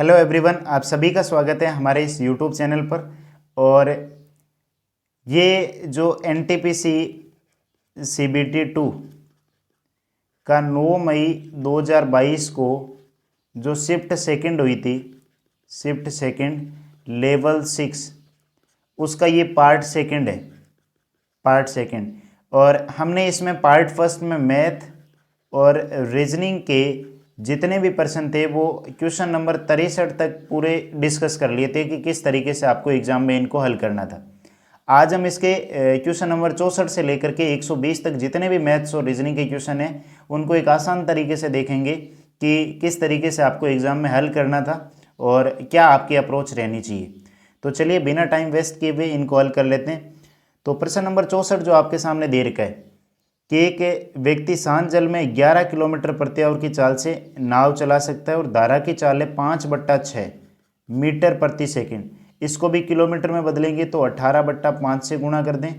Hello everyone, आप सभी का स्वागत है हमारे इस यूट्यूब चैनल पर। और ये जो NTPC CBT 2 का 9 मई 2022 को जो शिफ्ट सेकंड हुई थी, शिफ्ट सेकंड लेवल 6, उसका ये पार्ट सेकंड है, पार्ट सेकंड। और हमने इसमें पार्ट फर्स्ट में मैथ और रीजनिंग के जितने भी प्रश्न थे वो क्वेश्चन नंबर 63 तक पूरे डिस्कस कर लिए थे कि किस तरीके से आपको एग्जाम में इनको हल करना था। आज हम इसके क्वेश्चन नंबर 64 से लेकर के 120 तक जितने भी मैथ्स और रीजनिंग के क्वेश्चन हैं उनको एक आसान तरीके से देखेंगे कि किस तरीके से आपको एग्जाम में हल करना था और क्या आपकी अप्रोच रहनी चाहिए। तो चलिए बिना टाइम वेस्ट किए हुए इनको हल कर लेते हैं। तो प्रश्न नंबर 64 जो आपके सामने दे रखा है कि एक व्यक्ति शांत जल में 11 किलोमीटर प्रति आवर की चाल से नाव चला सकता है और धारा की चाल है 5/6 मीटर प्रति सेकंड। इसको भी किलोमीटर में बदलेंगे तो 18/5 से गुणा कर दें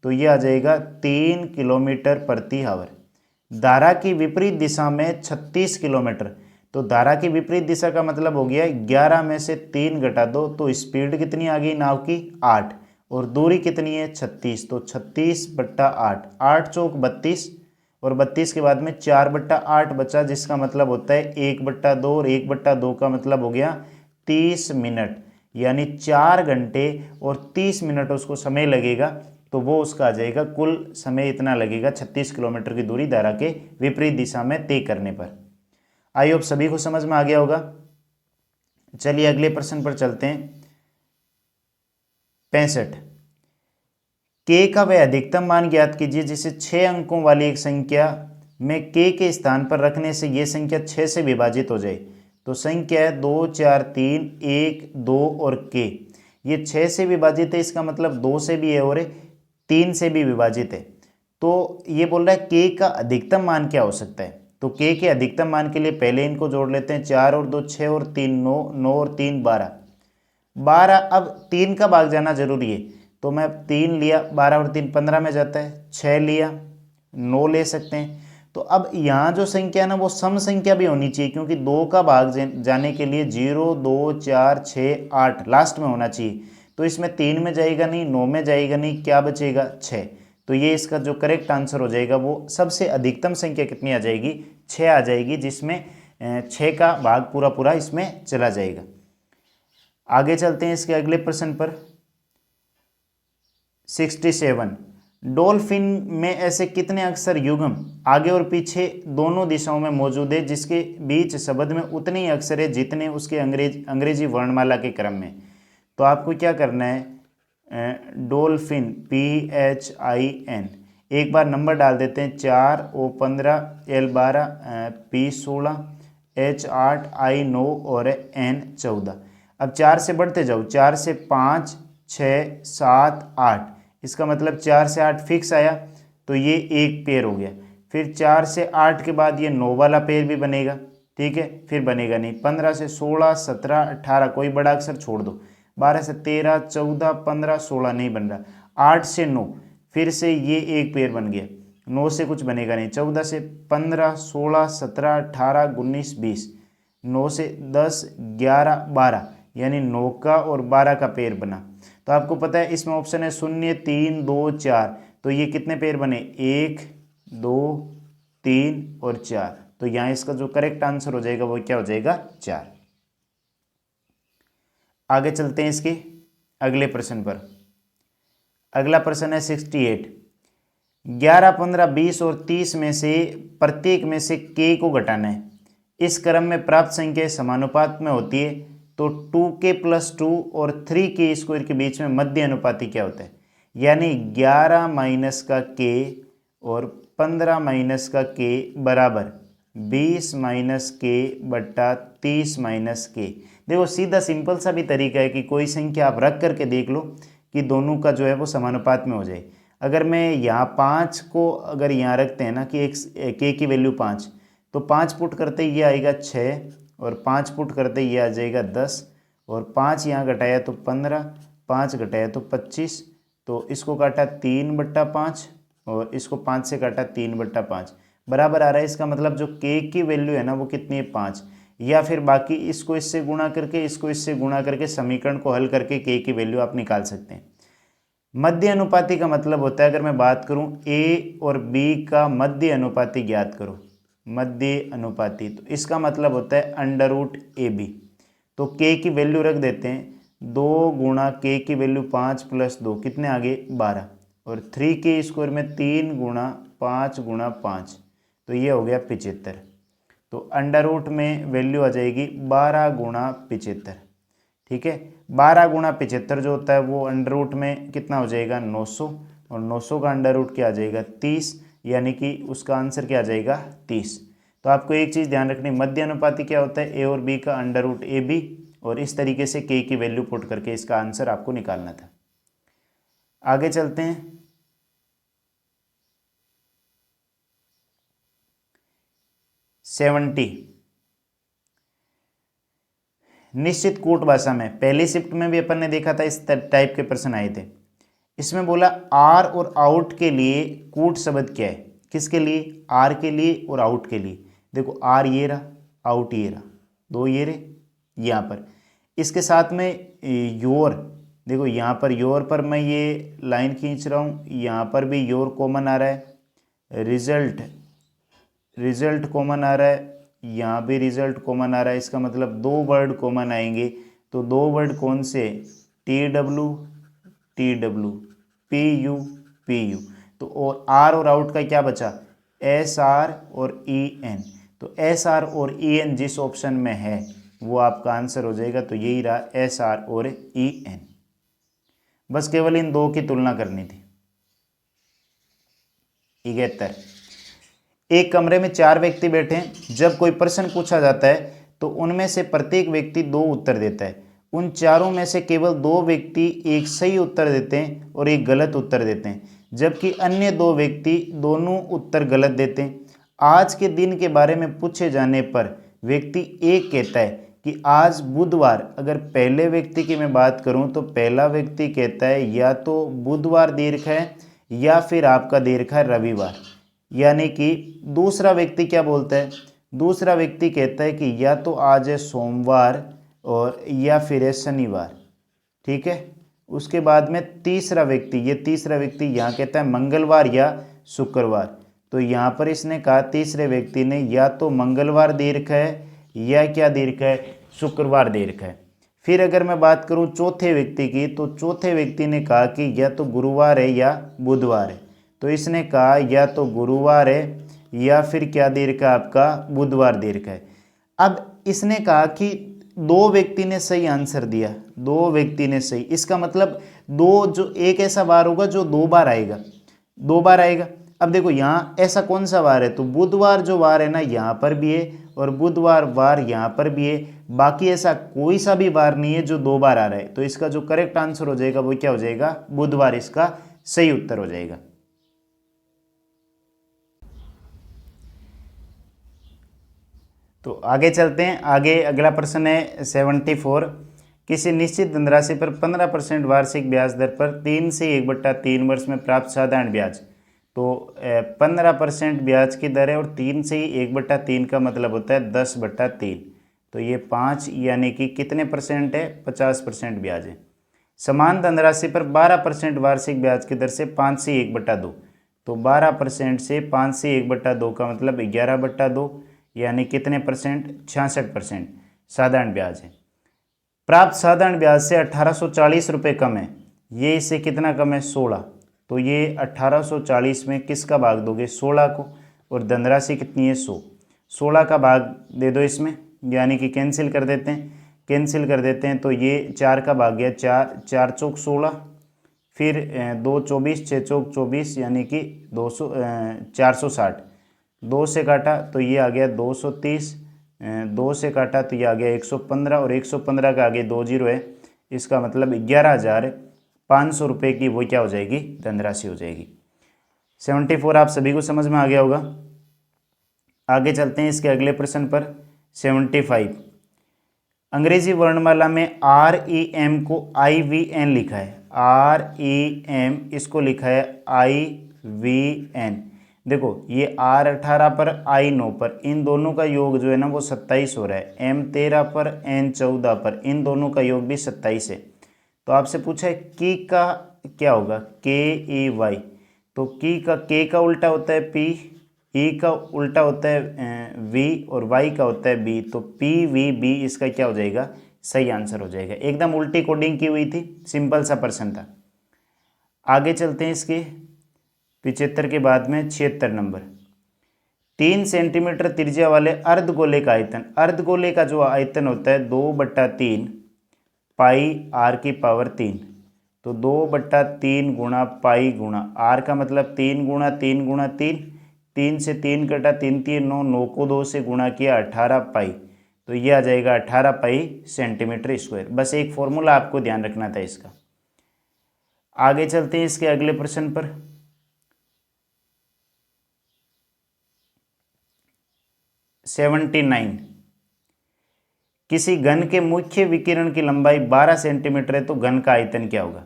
तो ये आ जाएगा 3 किलोमीटर प्रति आवर। धारा की विपरीत दिशा में 36 किलोमीटर, तो धारा की विपरीत दिशा का मतलब हो गया 11 में से 3 घटा दो तो स्पीड कितनी आ गई नाव की 8 और दूरी कितनी है 36, तो 36/8, 8 चौक 32 और 32 के बाद में 4/8 बचा, जिसका मतलब होता है 1/2 और 1/2 का मतलब हो गया 30 मिनट, यानी 4 घंटे और 30 मिनट उसको समय लगेगा। तो वो उसका आ जाएगा कुल समय इतना लगेगा 36 किलोमीटर की दूरी धारा के विपरीत दिशा में तय करने पर। आई होप सभी को समझ में आ गया होगा। चलिए अगले प्रश्न पर चलते हैं। 65 के का वह अधिकतम मान ज्ञात कीजिए जिसे 6 अंकों वाली एक संख्या में के स्थान पर रखने से यह संख्या 6 से विभाजित हो जाए। तो संख्या है 2 4 3 1 2 और के, ये 6 से विभाजित है, इसका मतलब 2 से भी है और 3 से भी विभाजित है। तो ये बोल रहा है के का अधिकतम मान क्या हो सकता है। तो के अधिकतम मान के लिए पहले इनको जोड़ लेते हैं। 4 और 2 6 और 3 9, 9 और 3 12, 12। अब 3 का भाग जाना जरूरी है तो मैं 3 लिया, 12 और 3 15 में जाता है, 6 लिया, 9 ले सकते हैं। तो अब यहाँ जो संख्या है ना वो सम संख्या भी होनी चाहिए, क्योंकि 2 का भाग जाने के लिए 0 2 4 6 8 लास्ट में होना चाहिए। तो इसमें 3 में जाएगा नहीं, 9 में जाएगा नहीं, क्या बचेगा 6। तो ये इसका जो करेक्ट आंसर हो जाएगा वो सबसे अधिकतम संख्या कितनी आ जाएगी 6 आ जाएगी, जिसमें 6 का भाग पूरा पूरा इसमें चला जाएगा। आगे चलते हैं इसके अगले प्रश्न पर। 67 डॉल्फिन में ऐसे कितने अक्षर युग्म आगे और पीछे दोनों दिशाओं में मौजूद है जिसके बीच शब्द में उतने ही अक्षर है जितने उसके अंग्रेजी वर्णमाला के क्रम में। तो आपको क्या करना है, डॉल्फिन PHIN एक बार नंबर डाल देते हैं। 4 O 15 L 12 P 16 H 8 I 9 और N 14। अब 4 से बढ़ते जाओ, 4 से 5 6 7 8, इसका मतलब 4 से 8 फिक्स आया तो ये एक पेयर हो गया। फिर 4 से 8 के बाद ये 9 वाला पेयर भी बनेगा, ठीक है, फिर बनेगा नहीं। 15 से 16 17 18 कोई बड़ा अक्षर छोड़ दो। 12 से 13 14 15 16 नहीं बन रहा। 8 से 9 फिर से ये एक पेयर बन गया, 9 से कुछ बनेगा नहीं। 14 से 15 16 17 18 19 20, 9 से 10 11 12, यानी 9 का और 12 का पेयर बना। तो आपको पता है इसमें ऑप्शन है 0 3 2 4, तो ये कितने पेयर बने 1 2 3 और 4। तो यहाँ इसका जो करेक्ट आंसर हो जाएगा वो क्या हो जाएगा 4। आगे चलते हैं इसके अगले प्रश्न पर। अगला प्रश्न है 68 11 15 20 और 30 में से प्रत्येक में से के को घटाना है। इस क्रम में प्राप्त संख्या समानुपात में होती है, तो 2k + 2 और 3k² के बीच में मध्य अनुपाती क्या होता है। यानी 11 माइनस का k और 15 माइनस का k बराबर 20 माइनस k बट्टा 30 माइनस k। देखो सीधा सिंपल सा भी तरीका है कि कोई संख्या आप रख करके देख लो कि दोनों का जो है वो समानुपात में हो जाए। अगर मैं यहाँ 5 को अगर यहाँ रखते हैं ना कि एक k की वैल्यू 5, तो 5 पुट करते ये आएगा 6 और 5 पुट करते ये आ जाएगा 10 और 5 यहाँ घटाया तो 15, 5 घटाया तो 25, तो इसको काटा 3/5 और इसको 5 से काटा 3/5 बराबर आ रहा है। इसका मतलब जो k की वैल्यू है ना वो कितनी है 5, या फिर बाकी इसको इससे गुणा करके इसको इससे गुणा करके समीकरण को हल करके के की वैल्यू आप निकाल सकते हैं। मध्य अनुपाती का मतलब होता है, अगर मैं बात करूं ए और बी का मध्य अनुपाती ज्ञात करो, मध्य अनुपाती, तो इसका मतलब होता है अंडर रूट ए बी। तो के की वैल्यू रख देते हैं, 2 गुणा के की वैल्यू 5 + 2 कितने आ गए 12, और 3 के² में 3 गुणा 5 गुणा 5, तो ये हो गया 75। तो अंडर रूट में वैल्यू आ जाएगी 12 गुणा 75। ठीक है, 12 गुणा 75 जो होता है वो अंडर रूट में कितना हो जाएगा 900, और 900 का अंडर रूट क्या आ जाएगा 30, यानी कि उसका आंसर क्या आ जाएगा 30। तो आपको एक चीज़ ध्यान रखनी, मध्य अनुपाती क्या होता है, ए और बी का अंडर रूट ए बी, और इस तरीके से के की वैल्यू पुट करके इसका आंसर आपको निकालना था। आगे चलते हैं। सेवेंटी निश्चित कूट भाषा में, पहली शिफ्ट में भी अपन ने देखा था इस टाइप के प्रश्न आए थे। इसमें बोला आर और आउट के लिए कूट शब्द क्या है, किसके लिए, आर के लिए और आउट के लिए। देखो आर ये रहा, आउट ये रहा, 2 ये रहे यहाँ पर, इसके साथ में योर, देखो यहाँ पर योर पर मैं ये लाइन खींच रहा हूँ, यहाँ पर भी योर कॉमन आ रहा है, रिजल्ट कॉमन आ रहा है, यहाँ भी रिजल्ट कॉमन आ रहा है। इसका मतलब 2 वर्ड कॉमन आएंगे, तो 2 वर्ड कौन से, TW TW, PU PU। तो और आर और आउट का क्या बचा, SR और EN। तो SR और EN जिस ऑप्शन में है वो आपका आंसर हो जाएगा। तो यही रहा SR और EN। बस केवल इन 2 की तुलना करनी थी। 71, एक कमरे में 4 व्यक्ति बैठे हैं। जब कोई प्रश्न पूछा जाता है तो उनमें से प्रत्येक व्यक्ति 2 उत्तर देता है। उन चारों में से केवल 2 व्यक्ति एक सही उत्तर देते हैं और एक गलत उत्तर देते हैं, जबकि अन्य 2 व्यक्ति दोनों उत्तर गलत देते हैं। आज के दिन के बारे में पूछे जाने पर व्यक्ति एक कहता है कि आज बुधवार। अगर पहले व्यक्ति की मैं बात करूं तो पहला व्यक्ति कहता है या तो बुधवार दीर्घ है या फिर आपका दीर्घ है रविवार। यानी कि दूसरा व्यक्ति क्या बोलता है, दूसरा व्यक्ति कहता है कि या तो आज है सोमवार और या फिर है शनिवार। ठीक है, उसके बाद में तीसरा व्यक्ति, ये तीसरा व्यक्ति यहाँ कहता है मंगलवार या शुक्रवार। तो यहाँ पर इसने कहा तीसरे व्यक्ति ने या तो मंगलवार दीर्घ है या क्या दीर्घ है, शुक्रवार दीर्घ है। फिर अगर मैं बात करूँ चौथे व्यक्ति की, तो चौथे व्यक्ति ने कहा कि या तो गुरुवार है या बुधवार है। तो इसने कहा या तो गुरुवार है या फिर क्या दीर्घ है आपका बुधवार दीर्घ है। अब इसने कहा कि 2 व्यक्ति ने सही आंसर दिया, 2 व्यक्ति ने सही, इसका मतलब 2 जो एक ऐसा बार होगा जो 2 बार आएगा, 2 बार आएगा। अब देखो यहाँ ऐसा कौन सा वार है, तो बुधवार जो वार है ना यहाँ पर भी है और बुधवार वार यहाँ पर भी है। बाकी ऐसा कोई सा भी वार नहीं है जो 2 बार आ रहा है। तो इसका जो करेक्ट आंसर हो जाएगा वो क्या हो जाएगा, बुधवार इसका सही उत्तर हो जाएगा। तो आगे चलते हैं। आगे अगला प्रश्न है 74, किसी निश्चित धनराशि पर 15% वार्षिक ब्याज दर पर 3 से 1/3 वर्ष में प्राप्त साधारण ब्याज। तो 15% ब्याज की दर है और 3 से 1/3 का मतलब होता है 10/3। तो ये 5 यानी कि कितने परसेंट है, 50% ब्याज है। समान धनराशि पर 12% वार्षिक ब्याज की दर से 5 से 1/2। तो 12% से 5 से 1/2 का मतलब 11/2, यानी कितने परसेंट, 66% साधारण ब्याज है। प्राप्त साधारण ब्याज से 1840 रुपये कम है, ये इससे कितना कम है, 16। तो ये 1840 में किसका भाग दोगे, 16 को, और धनराशि कितनी है 100, 16 का भाग दे दो इसमें, यानी कि कैंसिल कर देते हैं, कैंसिल कर देते हैं। तो ये 4 का भाग गया 4, 4 चौक 16, फिर 2 24, 6 चौक 24, यानी कि 460। 2 से काटा तो ये आ गया 230, 2 से काटा तो ये आ गया 115, और 115 का आगे 2 जीरो है। इसका मतलब 11,500 रुपये की वो क्या हो जाएगी, धनराशि हो जाएगी। 74 आप सभी को समझ में आ गया होगा। आगे चलते हैं इसके अगले प्रश्न पर। 75, अंग्रेजी वर्णमाला में REM को IVN लिखा है, REM इसको लिखा है IVN। देखो ये R18 पर I9 पर इन दोनों का योग जो है ना वो 27 हो रहा है। M13 पर N14 पर इन दोनों का योग भी 27 है। तो आपसे पूछा है की का क्या होगा, KEY। तो की का K का उल्टा होता है P, E का उल्टा होता है V और Y का होता है B। तो PVB इसका क्या हो जाएगा, सही आंसर हो जाएगा। एकदम उल्टी कोडिंग की हुई थी, सिंपल सा प्रश्न था। आगे चलते हैं इसके 75 के बाद में 76 नंबर। 3 सेंटीमीटर त्रिज्या वाले अर्धगोले का आयतन, अर्धगोले का जो आयतन होता है 2/3 पाई R की पावर 3। तो 2/3 गुणा पाई गुणा R का मतलब 3 गुणा 3 गुणा 3, 3 से 3 कटा 3 3 9, 9 को 2 से गुणा किया 18 पाई। तो ये आ जाएगा 18 पाई सेंटीमीटर स्क्वायर। बस एक फॉर्मूला आपको ध्यान रखना था इसका। आगे चलते हैं इसके अगले प्रश्न पर। 79। किसी घन के मुख्य विकिरण की लंबाई 12 सेंटीमीटर है तो घन का आयतन क्या होगा।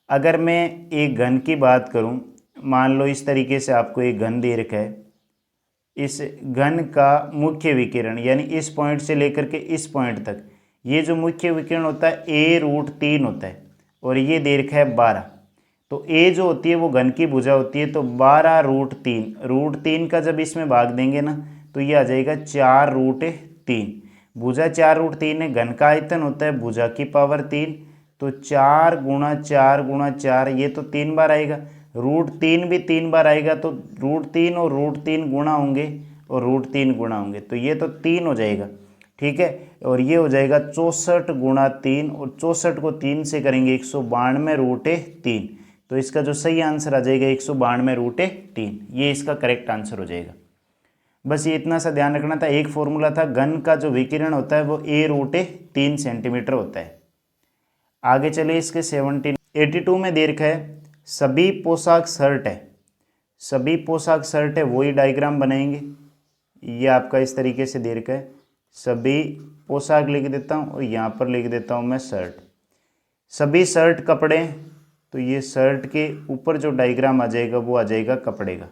अगर मैं एक घन की बात करूं, मान लो इस तरीके से आपको एक घन दे रखा है। इस घन का मुख्य विकिरण यानी इस पॉइंट से लेकर के इस पॉइंट तक ये जो मुख्य विकिरण होता है A√3 होता है और ये दे रखा है 12। तो A जो होती है वो घन की भुजा होती है, तो 12√3, √3 का जब इसमें भाग देंगे ना तो ये आ जाएगा 4√3। भुजा 4√3 है, घन का आयतन होता है भुजा की पावर 3। तो 4 गुणा 4 गुणा 4 ये तो 3 बार आएगा, √3 भी 3 बार आएगा। तो √3 और √3 गुणा होंगे और √3 गुणा होंगे, तो ये तो 3 हो जाएगा, ठीक है। और ये हो जाएगा 64 गुणा 3 और 64 को 3 से करेंगे 192√3। तो इसका जो सही आंसर आ जाएगा 192√3, ये इसका करेक्ट आंसर हो जाएगा। बस ये इतना सा ध्यान रखना था। एक फॉर्मूला था, घन का जो विकिरण होता है वो A√3 सेंटीमीटर होता है। आगे चलिए इसके 82 में दे रखा है सभी पोशाक शर्ट है, सभी पोशाक शर्ट है, वही डायग्राम बनाएंगे। ये आपका इस तरीके से दे रखा है, सभी पोशाक लिख देता हूँ और यहाँ पर लिख देता हूँ मैं शर्ट। सभी शर्ट कपड़े, तो ये शर्ट के ऊपर जो डायग्राम आ जाएगा वो आ जाएगा कपड़े का।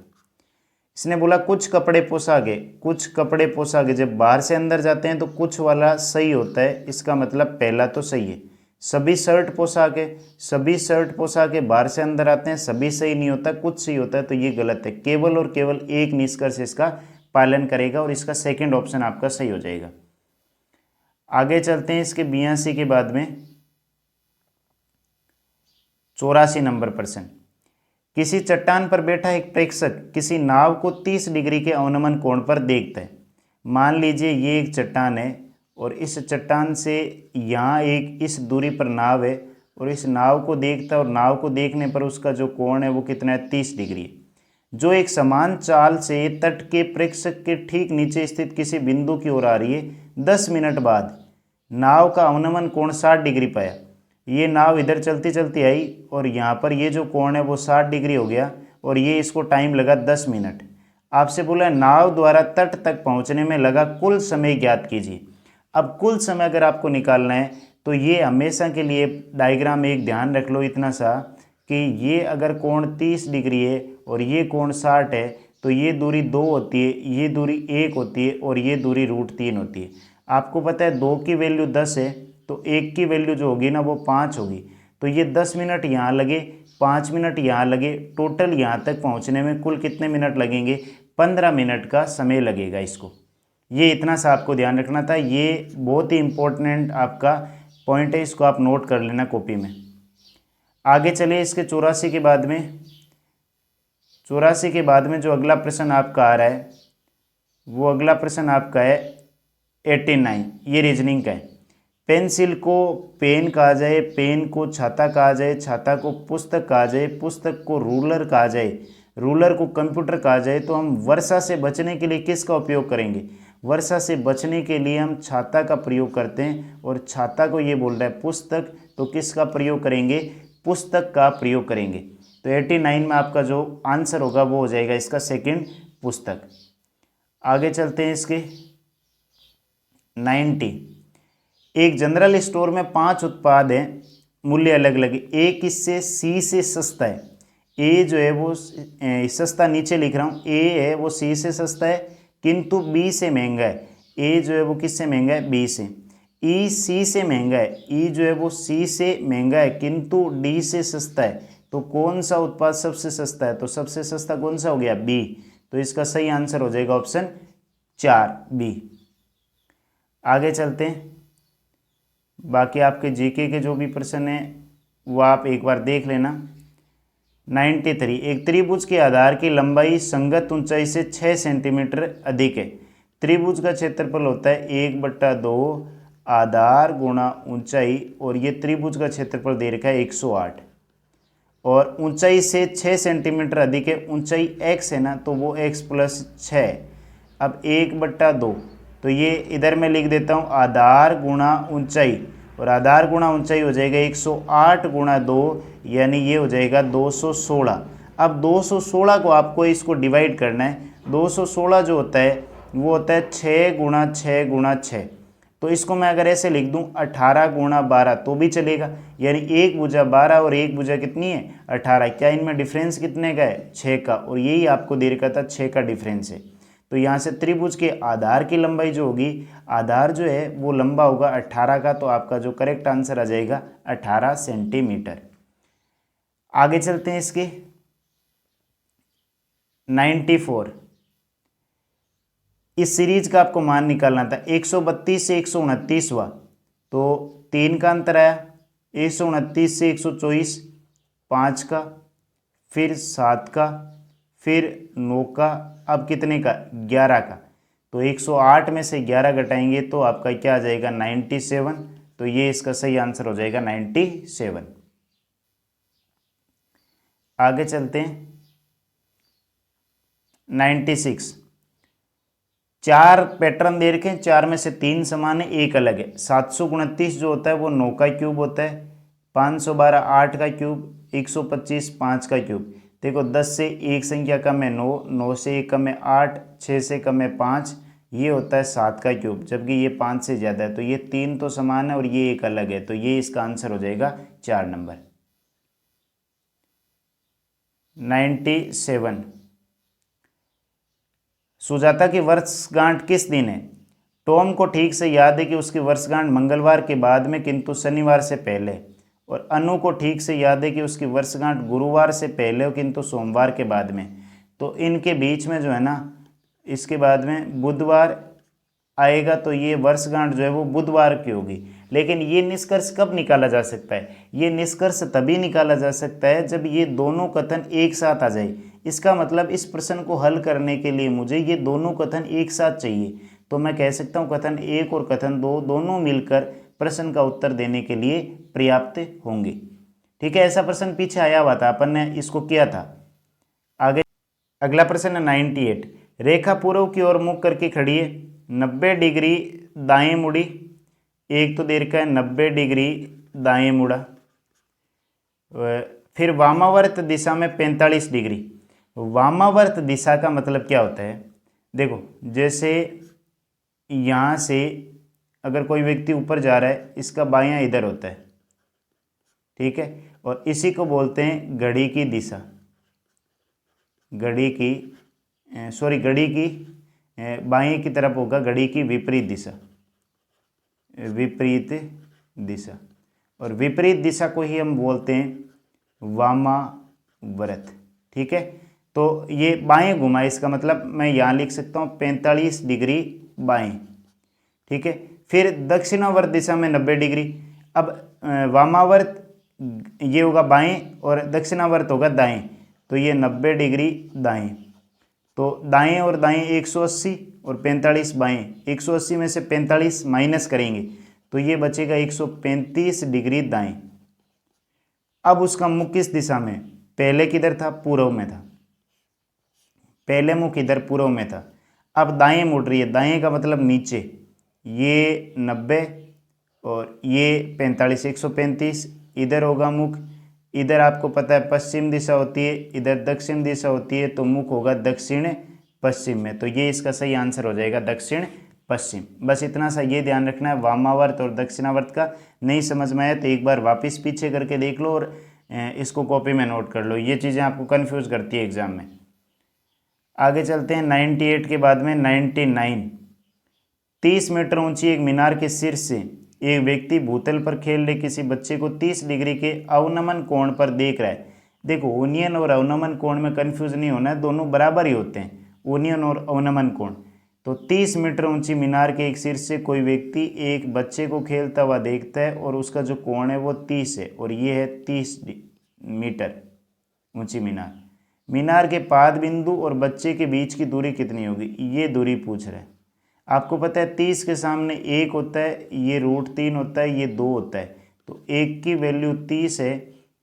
इसने बोला कुछ कपड़े पोशाक है, कुछ कपड़े पोशाक है, जब बाहर से अंदर जाते हैं तो कुछ वाला सही होता है, इसका मतलब पहला तो सही है। सभी शर्ट पोशाक है, सभी शर्ट पोशाक है, बाहर से अंदर आते हैं, सभी सही नहीं होता, कुछ सही होता है, तो ये गलत है। केवल और केवल एक निष्कर्ष इसका पालन करेगा और इसका सेकंड ऑप्शन आपका सही हो जाएगा। आगे चलते हैं इसके 82 के बाद में 84 नंबर प्रश्न। किसी चट्टान पर बैठा एक प्रेक्षक किसी नाव को 30 डिग्री के अवनमन कोण पर देखता है। मान लीजिए ये एक चट्टान है और इस चट्टान से यहाँ एक इस दूरी पर नाव है और इस नाव को देखता है और नाव को देखने पर उसका जो कोण है वो कितना है, 30 डिग्री है। जो एक समान चाल से तट के प्रेक्षक के ठीक नीचे स्थित किसी बिंदु की ओर आ रही है। 10 मिनट बाद नाव का अवनमन कोण 60 डिग्री पाया। ये नाव इधर चलती चलती आई और यहाँ पर ये जो कोण है वो 60 डिग्री हो गया और ये इसको टाइम लगा 10 मिनट। आपसे बोला नाव द्वारा तट तक पहुँचने में लगा कुल समय ज्ञात कीजिए। अब कुल समय अगर आपको निकालना है तो ये हमेशा के लिए डायग्राम एक ध्यान रख लो इतना सा कि ये अगर कोण 30 डिग्री है और ये कोण 60 है तो ये दूरी 2 होती है, ये दूरी 1 होती है और ये दूरी √3 होती है। आपको पता है 2 की वैल्यू 10 है तो 1 की वैल्यू जो होगी ना वो 5 होगी। तो ये 10 मिनट यहाँ लगे, 5 मिनट यहाँ लगे, टोटल यहाँ तक पहुँचने में कुल कितने मिनट लगेंगे, 15 मिनट का समय लगेगा इसको। ये इतना सा आपको ध्यान रखना था, ये बहुत ही इम्पोर्टेंट आपका पॉइंट है, इसको आप नोट कर लेना कॉपी में। आगे चलिए इसके 84 के बाद में 84 के बाद में जो अगला प्रश्न आपका आ रहा है वो अगला प्रश्न आपका है 89। ये रीजनिंग का है। पेंसिल को पेन कहा जाए, पेन को छाता कहा जाए, छाता को पुस्तक कहा जाए, पुस्तक को रूलर कहा जाए, रूलर को कंप्यूटर कहा जाए, तो हम वर्षा से बचने के लिए किसका उपयोग करेंगे। वर्षा से बचने के लिए हम छाता का प्रयोग करते हैं और छाता को ये बोल रहा है पुस्तक, तो किसका प्रयोग करेंगे, पुस्तक का प्रयोग करेंगे। तो 89 में आपका जो आंसर होगा वो हो जाएगा इसका सेकंड, पुस्तक। आगे चलते हैं इसके 90। एक जनरल स्टोर में 5 उत्पाद हैं, मूल्य अलग अलग है। एक इससे सी से सस्ता है, ए जो है वो सस्ता, नीचे लिख रहा हूँ, ए है वो सी से सस्ता है किंतु बी से महंगा है। ए जो है वो किससे महंगा है? बी से। ई सी से महंगा है, ई जो है वो सी से महंगा है किंतु डी से सस्ता है। तो कौन सा उत्पाद सबसे सस्ता है? तो सबसे सस्ता कौन सा हो गया? बी। तो इसका सही आंसर हो जाएगा ऑप्शन 4 बी। आगे चलते हैं, बाकी आपके जीके के जो भी प्रश्न हैं वो आप एक बार देख लेना। 93, एक त्रिभुज के आधार की लंबाई संगत ऊंचाई से 6 सेंटीमीटर अधिक है। त्रिभुज का क्षेत्रफल होता है 1/2 आधार गुणा ऊंचाई, और ये त्रिभुज का क्षेत्रफल दे रखा है 108, और ऊंचाई से 6 सेंटीमीटर अधिक है। ऊंचाई x है ना, तो वो x + 6। अब 1/2, तो ये इधर मैं लिख देता हूँ आधार गुणा ऊंचाई, और आधार गुणा ऊंचाई हो जाएगा 108 × 2, यानी ये हो जाएगा 216। अब 216 को आपको इसको डिवाइड करना है। 216 जो होता है वो होता है 6 × 6 × 6। तो इसको मैं अगर ऐसे लिख दूं 18 × 12 तो भी चलेगा, यानी एक भुजा 12 और एक भुजा कितनी है? 18। क्या इनमें डिफरेंस कितने का है? 6 का, और यही आपको दे रखा था 6 का डिफरेंस है। तो यहाँ से त्रिभुज के आधार की लंबाई जो होगी, आधार जो है वो लंबा होगा 18 का, तो आपका जो करेक्ट आंसर आ जाएगा 18 सेंटीमीटर। आगे चलते हैं इसके 94। इस सीरीज का आपको मान निकालना था 132 से 129 हुआ, तो 3 का अंतर आया। 129 से 124 5 का, फिर 7 का, फिर 9 का, अब कितने का? 11 का। तो 108 में से 11 घटाएंगे तो आपका क्या आ जाएगा? 97। तो ये इसका सही आंसर हो जाएगा 97। आगे चलते हैं 96। 4 पैटर्न दे रखे हैं, 4 में से 3 समान है, एक अलग है। 729 जो होता है वो 9 का क्यूब होता है, 512 8 का क्यूब, 125 5 का क्यूब। देखो 10 से एक संख्या कम है 9, 9 से एक कम है 8, 6 से कम है 5, ये होता है 7 का क्यूब, जबकि ये 5 से ज़्यादा है। तो ये 3 तो समान है और ये एक अलग है, तो ये इसका आंसर हो जाएगा 4 नंबर। 97। सुजाता की वर्षगांठ किस दिन है? टॉम को ठीक से याद है कि उसकी वर्षगांठ मंगलवार के बाद में किंतु शनिवार से पहले, और अनु को ठीक से याद है कि उसकी वर्षगांठ गुरुवार से पहले किंतु सोमवार के बाद में। तो इनके बीच में जो है ना, इसके बाद में बुधवार आएगा, तो ये वर्षगांठ जो है वो बुधवार की होगी। लेकिन ये निष्कर्ष कब निकाला जा सकता है? ये निष्कर्ष तभी निकाला जा सकता है जब ये दोनों कथन एक साथ आ जाए। इसका मतलब इस प्रश्न को हल करने के लिए मुझे ये दोनों कथन एक साथ चाहिए। तो मैं कह सकता हूँ कथन 1 और कथन 2 दोनों मिलकर प्रश्न का उत्तर देने के लिए पर्याप्त होंगे। ठीक है, ऐसा प्रश्न पीछे आया हुआ था, अपन ने इसको किया था। आगे अगला प्रश्न है 98। रेखा पूर्व की ओर मुख करके खड़ी है, 90 डिग्री दाएं मुड़ी। एक तो दे रखा है 90 डिग्री दाएं मुड़ा, फिर वामावर्त दिशा में 45 डिग्री। वामावर्त दिशा का मतलब क्या होता है? देखो, जैसे यहाँ से अगर कोई व्यक्ति ऊपर जा रहा है, इसका बायां इधर होता है, ठीक है, और इसी को बोलते हैं घड़ी की दिशा। घड़ी की बाएं की तरफ होगा घड़ी की विपरीत दिशा, विपरीत दिशा, और विपरीत दिशा को ही हम बोलते हैं वामावर्त। ठीक है, तो ये बाएं घुमा, इसका मतलब मैं यहाँ लिख सकता हूँ 45 डिग्री बाएं। ठीक है, फिर दक्षिणावर्त दिशा में 90 डिग्री। अब वामावर्त ये होगा बाएं और दक्षिणावर्त होगा दाएं, तो ये 90 डिग्री दाएं। तो दाएं और दाएं 180 और 45 बाएं। 180 में से 45 माइनस करेंगे तो ये बचेगा 135 डिग्री दाएं। अब उसका मुख किस दिशा में? पहले किधर था? पूर्व में था। पहले मुख इधर पूर्व में था, अब दाएं मुड़ रही है। दाएं का मतलब नीचे, ये 90 और ये 45, 135। इधर होगा मुख, इधर आपको पता है पश्चिम दिशा होती है, इधर दक्षिण दिशा होती है, तो मुख होगा दक्षिण पश्चिम में। तो ये इसका सही आंसर हो जाएगा दक्षिण पश्चिम। बस इतना सा ये ध्यान रखना है। वामावर्त और दक्षिणावर्त का नहीं समझ में आया तो एक बार वापस पीछे करके देख लो, और इसको कॉपी में नोट कर लो, ये चीज़ें आपको कन्फ्यूज़ करती है एग्ज़ाम में। आगे चलते हैं 98 के बाद में 99। 30 मीटर ऊंची एक मीनार के शीर्ष से एक व्यक्ति भूतल पर खेल रहे किसी बच्चे को 30 डिग्री के अवनमन कोण पर देख रहा है। देखो ओनियन और अवनमन कोण में कंफ्यूज नहीं होना है, दोनों बराबर ही होते हैं, ओनियन और अवनमन कोण। तो 30 मीटर ऊंची मीनार के एक शीर्ष से कोई व्यक्ति एक बच्चे को खेलता हुआ देखता है और उसका जो कोण है वो 30 है और ये है 30 मीटर ऊंची मीनार। मीनार के पाद बिंदु और बच्चे के बीच की दूरी कितनी होगी, ये दूरी पूछ रहा है। आपको पता है 30 के सामने 1 होता है, ये √3 होता है, ये 2 होता है, तो 1 की वैल्यू 30 है,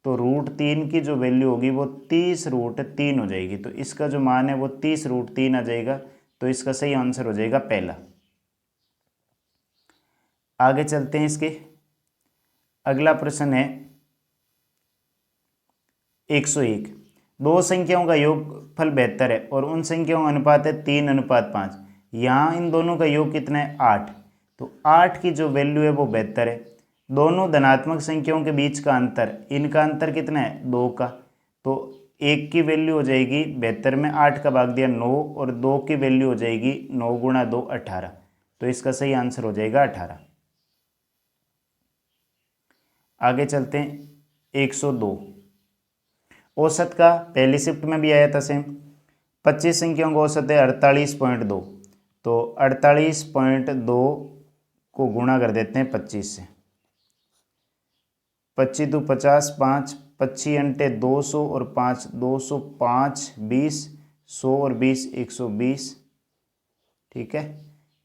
तो √3 की जो वैल्यू होगी वो 30√3 हो जाएगी। तो इसका जो मान है वो 30√3 आ जाएगा, तो इसका सही आंसर हो जाएगा पहला। आगे चलते हैं, इसके अगला प्रश्न है 101। दो संख्याओं का योगफल 72 है और उन संख्याओं का अनुपात है 3:5। यहाँ इन दोनों का योग कितना है 8, तो 8 की जो वैल्यू है वो 72 है। दोनों धनात्मक संख्याओं के बीच का अंतर, इनका अंतर कितना है 2 का, तो 1 की वैल्यू हो जाएगी 72 में 8 का भाग दिया 9 और 2 की वैल्यू हो जाएगी 9 × 2 18, तो इसका सही आंसर हो जाएगा 18। आगे चलते हैं 102। औसत का पहली शिफ्ट में भी आया था सेम। 25 संख्याओं का औसत है 48.2, तो 48.2 को गुणा कर देते हैं 25 से। 25 × 2 = 50, 5 25 अंटे 200 और 5 205 20 100 और 20 120, ठीक है।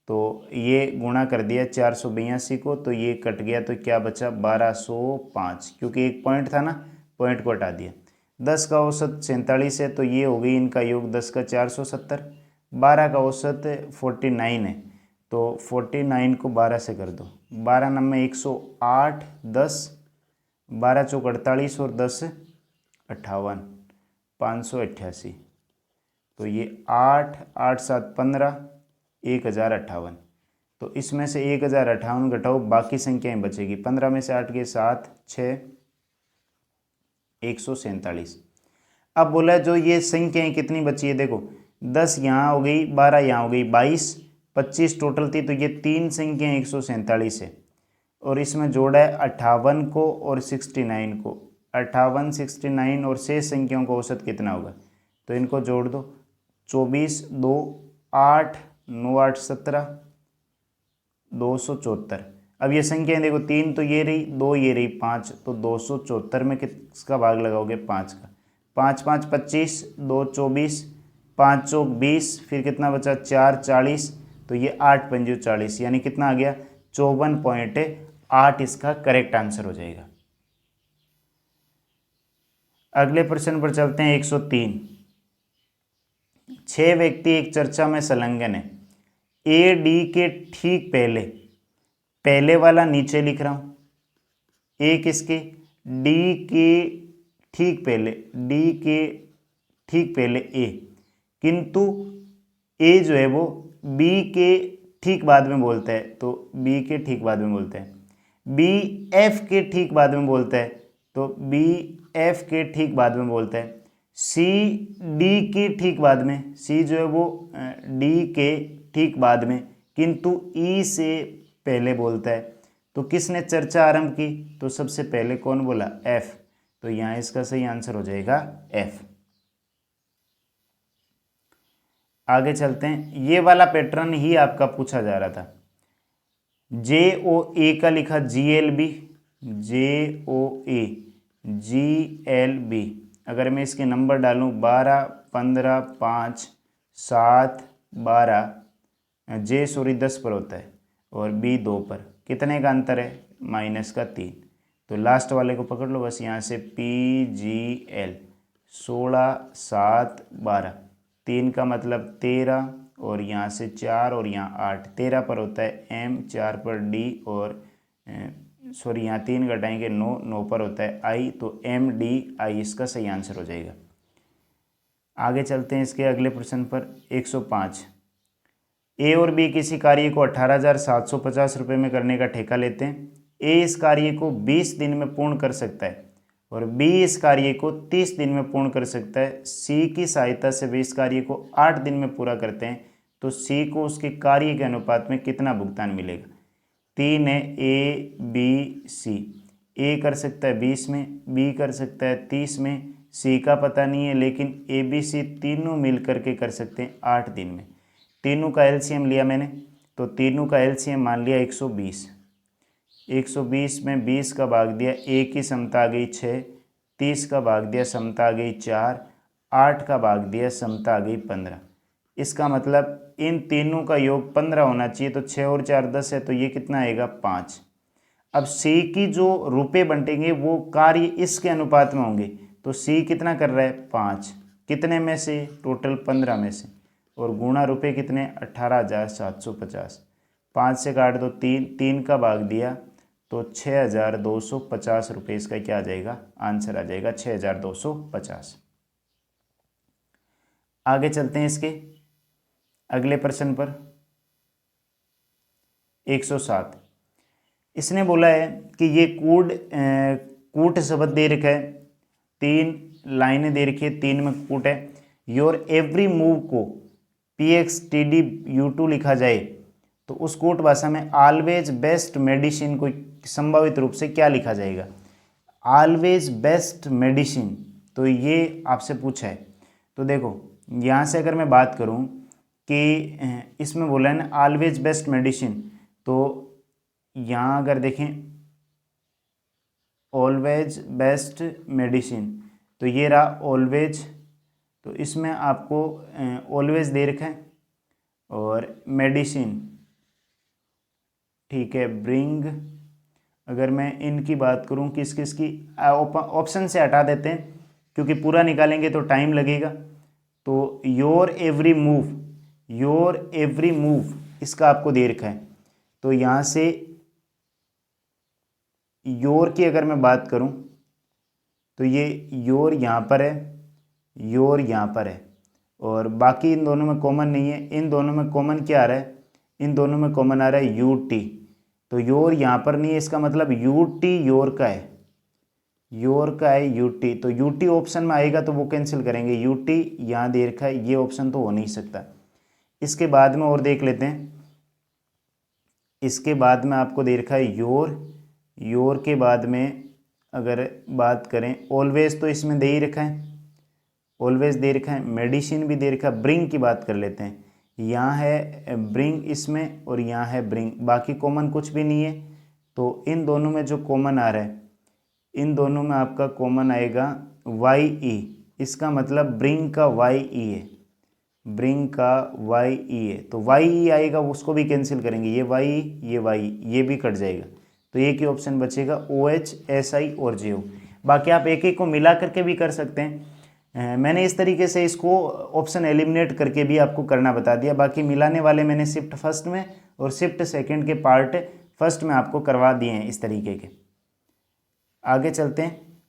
तो ये गुणा कर दिया 482 को, तो ये कट गया, तो क्या बचा 1205, क्योंकि एक पॉइंट था ना, पॉइंट को हटा दिया। 10 का औसत 47 है, तो ये हो गई इनका योग 10 का 470। 12 का औसत 49 है, तो 49 को 12 से कर दो, 12 9 108, 10 12 चौक 48 और 10 58, 588, तो ये 8 8 7 15, 1058। तो इसमें से 1058 घटाओ, बाकी संख्याएं बचेगी। 15 में से 8 गए 7 6 147। अब बोला जो ये संख्याएं कितनी बची है, देखो 10 यहाँ हो गई, 12 यहाँ हो गई, 22 25 टोटल थी, तो ये 3 संख्याएं 147 है। और इसमें जोड़ा है 58 को और 69 को, 58 69 और शेष संख्याओं का औसत कितना होगा, तो इनको जोड़ दो। 24 2 8 9 8 17 274। अब ये संख्याएं देखो, 3 तो ये रही, 2 ये रही, 5, तो 274 में किसका भाग लगाओगे 5 का। 5 5 25, 2 24, 5 चौक 20, फिर कितना बचा 4 40, तो ये 8 पंजे 40, यानी कितना आ गया 54.8, इसका करेक्ट आंसर हो जाएगा। अगले प्रश्न पर चलते हैं 103। 6 व्यक्ति एक चर्चा में संलग्न है। ए डी के ठीक पहले वाला नीचे लिख रहा हूं, ए किसके, डी के ठीक पहले, डी के ठीक पहले ए, किंतु ए जो है वो बी के ठीक बाद में बोलता है, तो बी के ठीक बाद में बोलता है। बी एफ के ठीक बाद में बोलता है, तो बी एफ के ठीक बाद में बोलता है। सी डी के ठीक बाद में, सी जो है वो डी के ठीक बाद में, किंतु ई से पहले बोलता है। तो किसने चर्चा आरंभ की, तो सबसे पहले कौन बोला, एफ, तो यहाँ इसका सही आंसर हो जाएगा एफ। आगे चलते हैं, ये वाला पैटर्न ही आपका पूछा जा रहा था। जे ओ ए का लिखा GLB, जे ओ ए GLB, अगर मैं इसके नंबर डालूं 12 15 5 7 12, जे 10 पर होता है और बी 2 पर, कितने का अंतर है -3, तो लास्ट वाले को पकड़ लो बस, यहाँ से PGL 16 7 12, 3 का मतलब 13 और यहाँ से 4 और यहाँ 8, 13 पर होता है M, 4 पर D और सॉरी यहाँ 3 घटाएंगे 9, 9 पर होता है I, तो MDI इसका सही आंसर हो जाएगा। आगे चलते हैं इसके अगले प्रश्न पर 105। ए और बी किसी कार्य को 18,750 रुपये में करने का ठेका लेते हैं। ए इस कार्य को 20 दिन में पूर्ण कर सकता है और बी इस कार्य को 30 दिन में पूर्ण कर सकता है, सी की सहायता से वे इस कार्य को 8 दिन में पूरा करते हैं, तो सी को उसके कार्य के अनुपात में कितना भुगतान मिलेगा। 3 है ए बी सी, ए कर सकता है 20 में, बी कर सकता है 30 में, सी का पता नहीं है, लेकिन ए बी सी तीनों मिल करके कर सकते हैं 8 दिन में। तीनों का एलसीएम लिया मैंने, तो तीनों का एलसीएम मान लिया 120। 120 में 20 का भाग दिया, ए की समता आ गई 6, 30 का भाग दिया, समता आ गई 4, 8 का भाग दिया, समता आ गई 15। इसका मतलब इन तीनों का योग 15 होना चाहिए, तो 6 और 4 10 है, तो ये कितना आएगा 5। अब सी की जो रुपए बंटेंगे वो कार्य इसके अनुपात में होंगे, तो सी कितना कर रहा है 5, कितने में से, टोटल 15 में से, और गुणा रुपए कितने 18,750। 5 से काट दो 3, 3 का भाग दिया तो 6,250 रुपये इसका क्या आ जाएगा, आंसर आ जाएगा 6,250। आगे चलते हैं इसके अगले प्रश्न पर। 107, इसने बोला है कि ये कूट शब्द दे रखा है, 3 लाइनें दे रखी है, 3 में कूट है। योर एवरी मूव को PXTDU2 लिखा जाए तो उस कूट भाषा में ऑलवेज बेस्ट मेडिसिन को संभावित रूप से क्या लिखा जाएगा। ऑलवेज बेस्ट मेडिसिन, तो ये आपसे पूछा है। तो देखो यहाँ से अगर मैं बात करूँ कि इसमें बोला है ना ऑलवेज बेस्ट मेडिसिन, तो यहाँ अगर देखें ऑलवेज बेस्ट मेडिसिन, तो ये रहा ऑलवेज, तो इसमें आपको ऑलवेज दे रखा है और मेडिसिन, ठीक है, ब्रिंग। अगर मैं इनकी बात करूं किस किस की, ऑप्शन से हटा देते हैं क्योंकि पूरा निकालेंगे तो टाइम लगेगा। तो your every move, your every move इसका आपको दे रखा है, तो यहाँ से योर की अगर मैं बात करूं तो ये योर यहाँ पर है, योर यहाँ पर है, और बाकी इन दोनों में कॉमन नहीं है। इन दोनों में कॉमन क्या आ रहा है, इन दोनों में कॉमन आ रहा है यूटी, तो योर यहाँ पर नहीं है, इसका मतलब यूटी योर का है, योर का है यूटी, तो यूटी ऑप्शन में आएगा तो वो कैंसिल करेंगे, यूटी यहाँ दे रखा है, ये ऑप्शन तो हो नहीं सकता। इसके बाद में और देख लेते हैं, इसके बाद में आपको दे रखा है योर, योर के बाद में अगर बात करें ऑलवेज, तो इसमें दे ही रखा है, ऑलवेज दे रखा है, मेडिसिन भी दे रखा है। ब्रिंग की बात कर लेते हैं, यहाँ है ब्रिंग इसमें और यहाँ है ब्रिंग, बाकी कॉमन कुछ भी नहीं है। तो इन दोनों में जो कॉमन आ रहा है, इन दोनों में आपका कॉमन आएगा वाई ई, इसका मतलब ब्रिंग का वाई ई है, ब्रिंग का वाई ई है, तो वाई ई आएगा उसको भी कैंसिल करेंगे, ये वाई, ये वाई, ये भी कट जाएगा, तो एक ही ऑप्शन बचेगा OH SI और JO। बाकी आप एक एक को मिला करके भी कर सकते हैं, मैंने इस तरीके से इसको ऑप्शन एलिमिनेट करके भी आपको करना बता दिया। बाकी मिलाने वाले मैंने शिफ्ट फर्स्ट में और शिफ्ट सेकंड के पार्ट फर्स्ट में आपको करवा दिए हैं इस तरीके के। आगे चलते हैं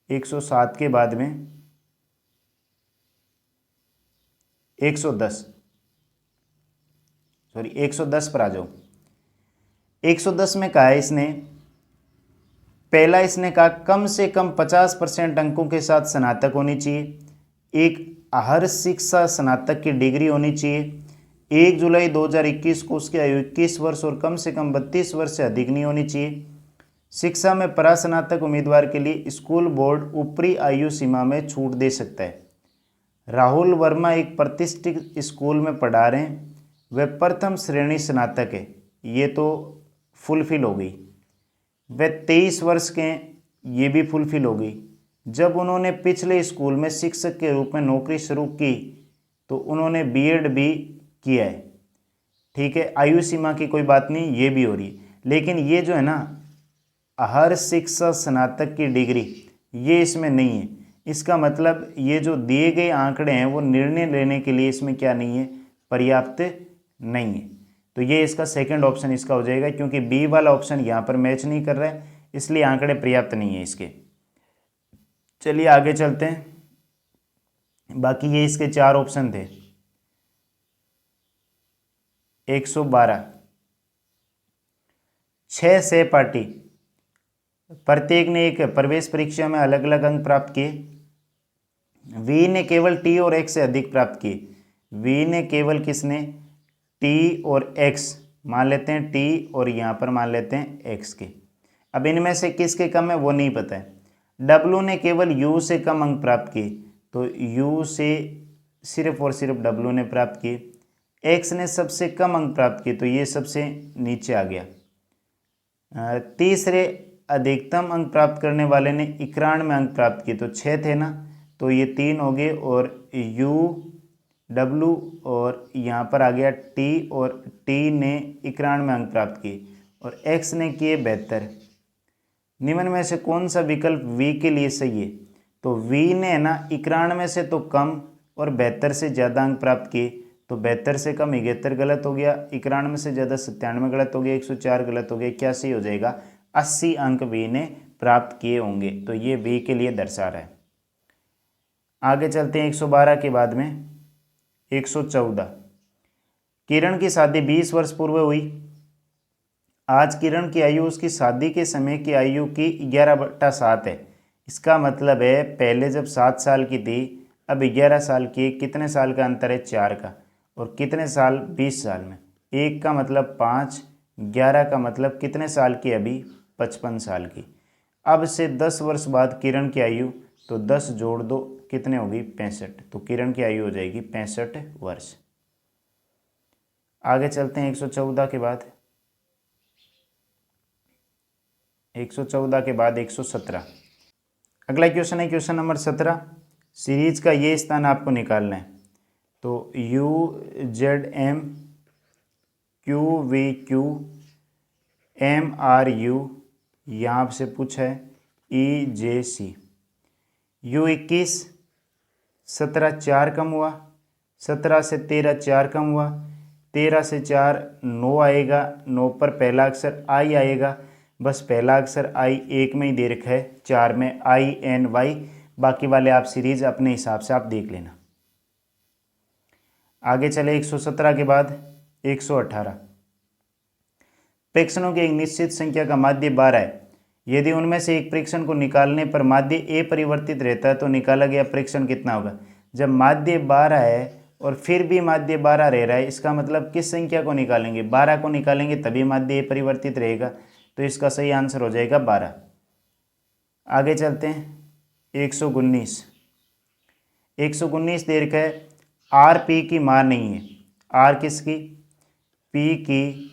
107 के बाद में 110 पर आ जाओ। 110 में कहा है इसने, पहला इसने कहा कम से कम 50% अंकों के साथ स्नातक होनी चाहिए, एक हर शिक्षा स्नातक की डिग्री होनी चाहिए, 1 जुलाई 2021 को उसकी आयु 21 वर्ष और कम से कम 32 वर्ष से अधिक नहीं होनी चाहिए। शिक्षा में परास्नातक उम्मीदवार के लिए स्कूल बोर्ड ऊपरी आयु सीमा में छूट दे सकता है। राहुल वर्मा एक प्रतिष्ठित स्कूल में पढ़ा रहे हैं, वह प्रथम श्रेणी स्नातक है, ये तो फुलफिल हो गई। वह 23 वर्ष के हैं, ये भी फुलफिल हो गई। जब उन्होंने पिछले स्कूल में शिक्षक के रूप में नौकरी शुरू की तो उन्होंने बीएड भी किया है, ठीक है, आयु सीमा की कोई बात नहीं, ये भी हो रही है। लेकिन ये जो है ना हर शिक्षा स्नातक की डिग्री, ये इसमें नहीं है, इसका मतलब ये जो दिए गए आंकड़े हैं वो निर्णय लेने के लिए इसमें क्या नहीं है, पर्याप्त नहीं है। तो ये इसका सेकंड ऑप्शन इसका हो जाएगा, क्योंकि बी वाला ऑप्शन यहाँ पर मैच नहीं कर रहा है, इसलिए आंकड़े पर्याप्त नहीं है इसके। चलिए आगे चलते हैं, बाकी ये इसके 4 ऑप्शन थे। 112 6 सहपाठी प्रत्येक ने एक प्रवेश परीक्षा में अलग अलग अंक प्राप्त किए। वी ने केवल टी और एक्स से अधिक प्राप्त किए। वी ने केवल किसने, टी और एक्स, मान लेते हैं टी और यहाँ पर मान लेते हैं एक्स के। अब इनमें से किसके कम है वो नहीं पता है। डब्लू ने केवल यू से कम अंक प्राप्त किए, तो यू से सिर्फ और सिर्फ डब्लू ने प्राप्त किए। एक्स ने सबसे कम अंक प्राप्त किए, तो ये सबसे नीचे आ गया। तीसरे अधिकतम अंक प्राप्त करने वाले ने 91 अंक प्राप्त किए, तो 6 थे ना, तो ये 3 हो गए और यू डब्लू और यहाँ पर आ गया टी, और टी ने 91 अंक प्राप्त किए और एक्स ने किए 72। निम्न में से कौन सा विकल्प वी के लिए सही है? तो वी ने ना 91 से तो कम और 72 से ज़्यादा अंक प्राप्त किए, तो 72 से कम 71 गलत हो गया, 91 से ज़्यादा 97 गलत हो गया, 104 गलत हो गया। क्या सही हो जाएगा? 80 अंक वी ने प्राप्त किए होंगे, तो ये वी के लिए दर्शा रहा है। आगे चलते हैं 112 के बाद में 114। किरण की शादी 20 वर्ष पूर्व हुई। आज किरण की आयु उसकी शादी के समय की आयु की 11/7 है। इसका मतलब है पहले जब 7 साल की थी, अब 11 साल की। कितने साल का अंतर है? 4 का। और कितने साल? 20 साल में। 1 का मतलब 5, 11 का मतलब कितने साल की? अभी 55 साल की। अब से 10 वर्ष बाद किरण की आयु, तो 10 जोड़ दो, कितने होगी? 65। तो किरण की आयु हो जाएगी 65 वर्ष। आगे चलते हैं 114 के बाद 114 के बाद 117। अगला क्वेश्चन है क्वेश्चन नंबर 17। सीरीज का ये स्थान आपको निकालना है। तो U Z M, Q V Q, M R U, यहाँ से पूछा है ई जे सी। यू 21, 17 4 कम हुआ, 17 से 13 4 कम हुआ, 13 से 4 9 आएगा, 9 पर पहला अक्षर आई आएगा। बस पहला अक्षर आई एक में ही दे रखा है, 4 में आई एन वाई। बाकी वाले आप सीरीज अपने हिसाब से आप देख लेना। आगे चले 117 के बाद 118। प्रेक्षणों की एक निश्चित संख्या का माध्य 12 है। यदि उनमें से एक प्रेक्षण को निकालने पर माध्य ए परिवर्तित रहता है तो निकाला गया प्रेक्षण कितना होगा? जब माध्य 12 है और फिर भी माध्य 12 रह रहा है, इसका मतलब किस संख्या को निकालेंगे? 12 को निकालेंगे तभी माध्य ए परिवर्तित रहेगा, तो इसका सही आंसर हो जाएगा 12। आगे चलते हैं 119। 119 दे रखा है आर पी की माँ नहीं है। आर किसकी? पी की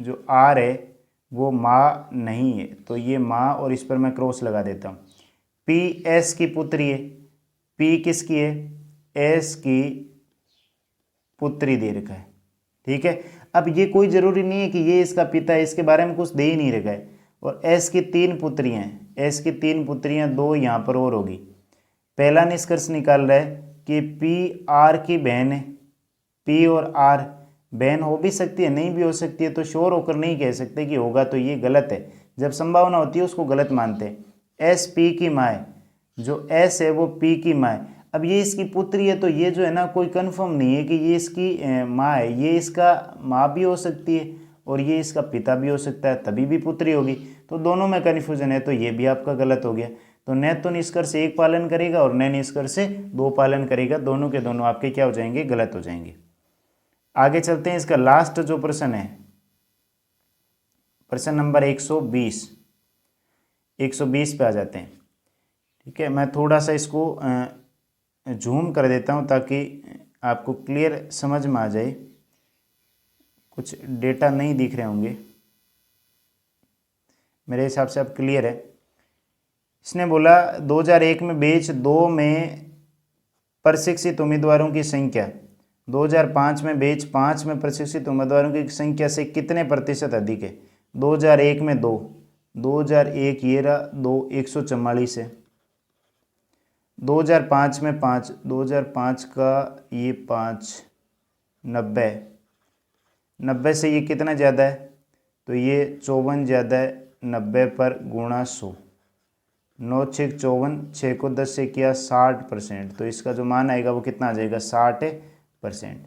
जो आर है वो माँ नहीं है, तो ये माँ, और इस पर मैं क्रॉस लगा देता हूँ। पी एस की पुत्री है। पी किसकी है? एस की पुत्री दे रखा है, ठीक है। अब ये कोई ज़रूरी नहीं है कि ये इसका पिता है, इसके बारे में कुछ दे ही नहीं रखा है। और एस की 3 पुत्रियाँ हैं। एस की 3 पुत्रियाँ, 2 यहाँ पर और होगी। पहला निष्कर्ष निकाल रहा है कि पी आर की बहन है। पी और आर बहन हो भी सकती है, नहीं भी हो सकती है, तो श्योर होकर नहीं कह सकते कि होगा, तो ये गलत है। जब संभावना होती है उसको गलत मानते हैं। एस पी की माँ है, जो एस है वो पी की माँ है। अब ये इसकी पुत्री है, तो ये जो है ना कोई कंफर्म नहीं है कि ये इसकी माँ है। ये इसका माँ भी हो सकती है और ये इसका पिता भी हो सकता है, तभी भी पुत्री होगी। तो दोनों में कन्फ्यूजन है, तो ये भी आपका गलत हो गया। तो न तो निष्कर्ष 1 पालन करेगा और न निष्कर्ष 2 पालन करेगा। दोनों के दोनों आपके क्या हो जाएंगे? गलत हो जाएंगे। आगे चलते हैं, इसका लास्ट जो प्रश्न है, प्रश्न नंबर 120। 120 पे आ जाते हैं, ठीक है। मैं थोड़ा सा इसको जूम कर देता हूं ताकि आपको क्लियर समझ में आ जाए। कुछ डेटा नहीं दिख रहे होंगे, मेरे हिसाब से अब क्लियर है। इसने बोला 2001 में बैच 2 में प्रशिक्षित उम्मीदवारों की संख्या 2005 में बैच 5 में प्रशिक्षित उम्मीदवारों की संख्या से कितने प्रतिशत अधिक है? 2001 में 2, 2001 ये रहा 2, 144 है। 2005 में 5, 2005 का ये 5, 90, 90 से ये कितना ज़्यादा है? तो ये 54 ज़्यादा है। 90 पर गुणा 100, 9 6 54, 6 को 10 से किया 60%। तो इसका जो मान आएगा वो कितना आ जाएगा? 60%।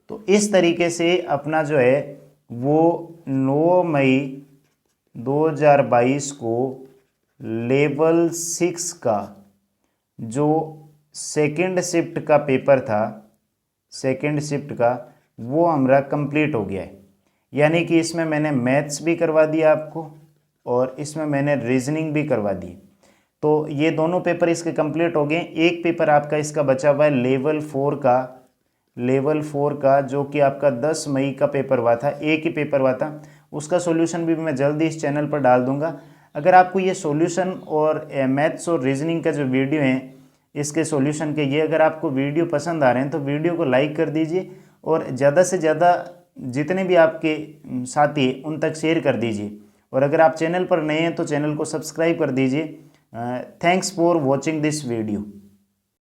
तो इस तरीके से अपना जो है वो 9 मई 2022 को लेवल 6 का जो सेकेंड शिफ्ट का पेपर था, सेकेंड शिफ्ट का, वो हमारा कंप्लीट हो गया है। यानी कि इसमें मैंने मैथ्स भी करवा दिया आपको और इसमें मैंने रीजनिंग भी करवा दी। तो ये दोनों पेपर इसके कंप्लीट हो गए। एक पेपर आपका इसका बचा हुआ है लेवल 4 का, लेवल 4 का जो कि आपका 10 मई का पेपर हुआ था, एक ही पेपर हुआ था। उसका सॉल्यूशन भी मैं जल्दी इस चैनल पर डाल दूंगा। अगर आपको ये सॉल्यूशन और मैथ्स और रीजनिंग का जो वीडियो है इसके सॉल्यूशन के, ये अगर आपको वीडियो पसंद आ रहे हैं तो वीडियो को लाइक कर दीजिए और ज़्यादा से ज़्यादा जितने भी आपके साथी उन तक शेयर कर दीजिए। और अगर आप चैनल पर नए हैं तो चैनल को सब्सक्राइब कर दीजिए। Thanks for watching this video.